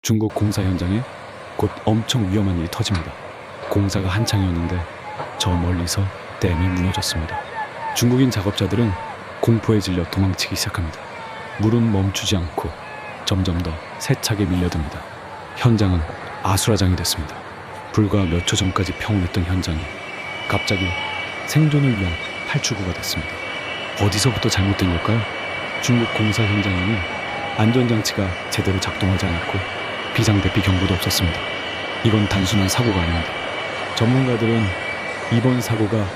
중국 공사 현장에 곧 엄청 위험한 일이 터집니다. 공사가 한창이었는데 저 멀리서 댐이 무너졌습니다. 중국인 작업자들은 공포에 질려 도망치기 시작합니다. 물은 멈추지 않고 점점 더 세차게 밀려듭니다. 현장은 아수라장이 됐습니다. 불과 몇 초 전까지 평온했던 현장이 갑자기 생존을 위한 탈출구가 됐습니다. 어디서부터 잘못된 걸까요? 중국 공사 현장에는 안전장치가 제대로 작동하지 않았고 비상대피 경보도 없었습니다. 이건 단순한 사고가 아닙니다. 전문가들은 이번 사고가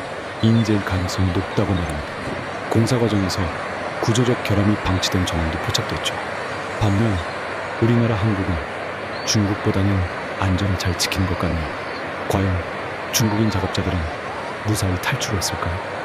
인재일 가능성이 높다고 말합니다. 공사 과정에서 구조적 결함이 방치된 정황도 포착됐죠. 반면 우리나라 한국은 중국보다는 안전을 잘 지키는 것 같네요. 과연 중국인 작업자들은 무사히 탈출했을까요?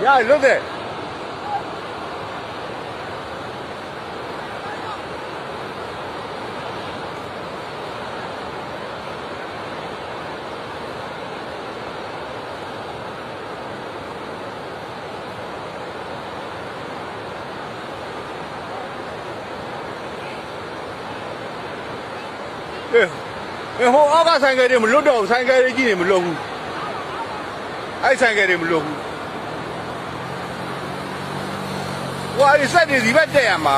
야, 이러대.ဟိုအောက်ကဆိုင်ကယ်တွေမလွတ်တော့ဘူးဆိုင်ကယ်တွေကြီးတွေမလွတ်ဘူးအဲ့ဆိုင်ကယ်တွေမလွတ်ဘူးဟိုအဲ့ဆက်တွေဒီဘက်တက်ရမှာ